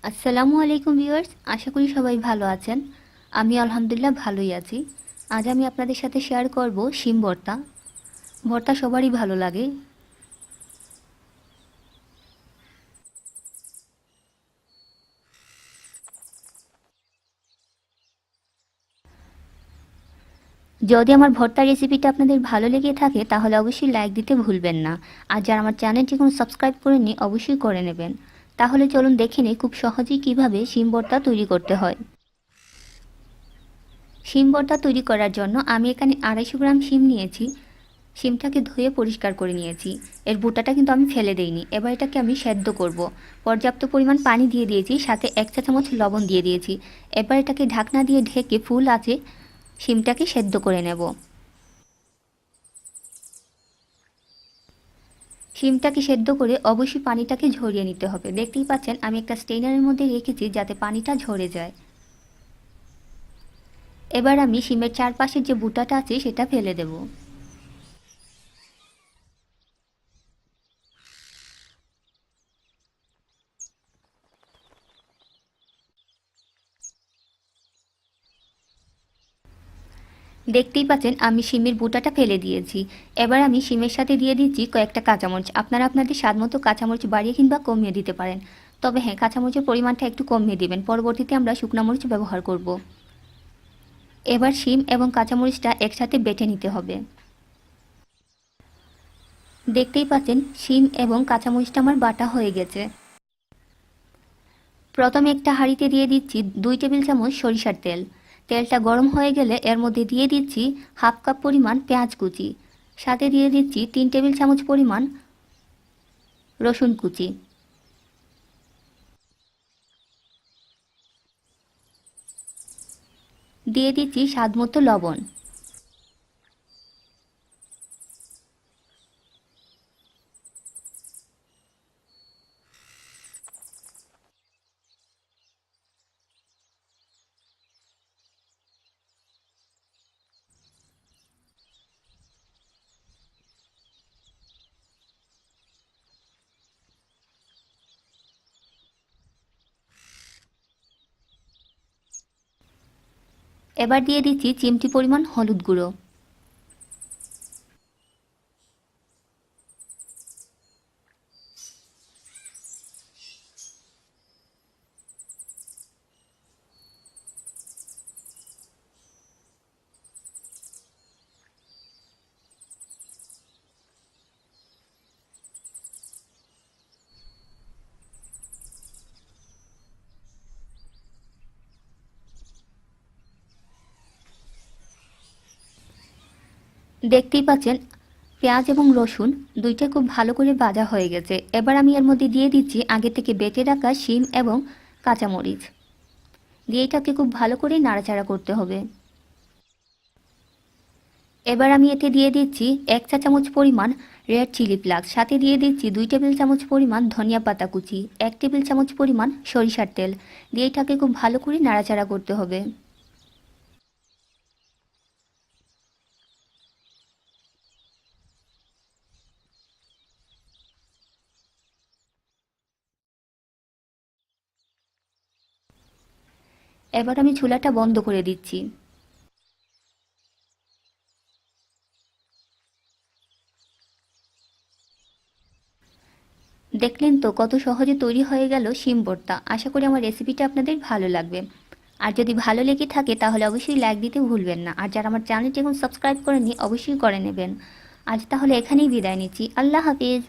আসসালামু আলাইকুম ভিউয়ার্স, আশা করি সবাই ভালো আছেন। আমি আলহামদুলিল্লাহ ভালোই আছি। আজ আমি আপনাদের সাথে শেয়ার করব শিম ভর্তা। ভর্তা সবারই ভালো লাগে। যদি আমার ভর্তা রেসিপিটা আপনাদের ভালো লেগে থাকে তাহলে অবশ্যই লাইক দিতে ভুলবেন না। আর যারা আমার চ্যানেলটি এখন সাবস্ক্রাইব করেননি অবশ্যই করে নেবেন। তাহলে চলুন দেখে নিই খুব সহজেই কিভাবে শিম ভর্তা তৈরি করতে হয়। শিম ভর্তা তৈরি করার জন্য আমি এখানে 250 গ্রাম শিম নিয়েছি। শিমটাকে ধুয়ে পরিষ্কার করে নিয়েছি। এর বোঁটাটা কিন্তু আমি ফেলে দেইনি। এবার এটাকে আমি সেদ্ধ করব। পর্যাপ্ত পরিমাণ পানি দিয়ে দিয়েছি, সাথে 1 চা চামচ লবণ দিয়ে দিয়েছি। এবার এটাকে ঢাকনা দিয়ে ঢেকে ফুল আঁচে শিমটাকে সেদ্ধ করে নেব। শিমটাকে সেদ্ধ করে অবশ্যই পানিটাকে ঝরিয়ে নিতে হবে। দেখতেই পাচ্ছেন আমি একটা স্টেইনারের মধ্যে রেখেছি যাতে পানিটা ঝরে যায়। এবার আমি শিমের চারপাশের যে বুটাটা আছে সেটা ফেলে দেব। দেখতেই পাচ্ছেন আমি শিমের বুটাটা ফেলে দিয়েছি। এবার আমি শিমের সাথে দিয়ে দিচ্ছি কয়েকটা কাঁচামরিচ। আপনারা আপনাদের স্বাদ মতো কাঁচামরিচ বাড়িয়ে কিংবা কমিয়ে দিতে পারেন। তবে হ্যাঁ, কাঁচামরিচের পরিমাণটা একটু কমিয়ে দিবেন, পরবর্তীতে আমরা শুকনা মরিচ ব্যবহার করব। এবার শিম এবং কাঁচামরিচটা একসাথে বেটে নিতে হবে। দেখতেই পাচ্ছেন শিম এবং কাঁচামরিচটা আমার বাটা হয়ে গেছে। প্রথমে একটা হাঁড়িতে দিয়ে দিচ্ছি 2 টেবিল চামচ সরিষার তেল। তেলটা গরম হয়ে গেলে এর মধ্যে দিয়ে দিচ্ছি হাফ কাপ পরিমাণ পেঁয়াজ কুচি, সাথে দিয়ে দিচ্ছি 3 টেবিল চামচ পরিমাণ রসুন কুচি। দিয়ে দিচ্ছি স্বাদ মতো লবণ। এবার দিয়ে দিচ্ছি চিমটি পরিমাণ হলুদ গুঁড়ো। দেখতেই পাচ্ছেন পেঁয়াজ এবং রসুন দুইটা খুব ভালো করে ভাজা হয়ে গেছে। এবার আমি এর মধ্যে দিয়ে দিচ্ছি আগে থেকে বেটে রাখা শিম এবং কাঁচামরিচ। দিয়ে এটাকে খুব ভালো করে নাড়াচাড়া করতে হবে। এবার আমি এতে দিয়ে দিচ্ছি 1 চা চামচ পরিমাণ রেড চিলি ফ্লেক্স, সাথে দিয়ে দিচ্ছি 2 টেবিল চামচ পরিমাণ ধনিয়া পাতা কুচি, 1 টেবিল চামচ পরিমাণ সরিষার তেল। দিয়ে এটাকে খুব ভালো করে নাড়াচাড়া করতে হবে। এবার আমি চুলাটা বন্ধ করে দিচ্ছি। দেখলেন তো কত সহজে তৈরি হয়ে গেল শিম ভর্তা। আশা করি আমার রেসিপিটা আপনাদের ভালো লাগবে। আর যদি ভালো লেগে থাকে তাহলে অবশ্যই লাইক দিতে ভুলবেন না। আর যারা আমার চ্যানেলটি এখন সাবস্ক্রাইব করেননি অবশ্যই করে নেবেন। আজ তাহলে এখানেই বিদায় নিচ্ছি। আল্লাহ হাফিজ।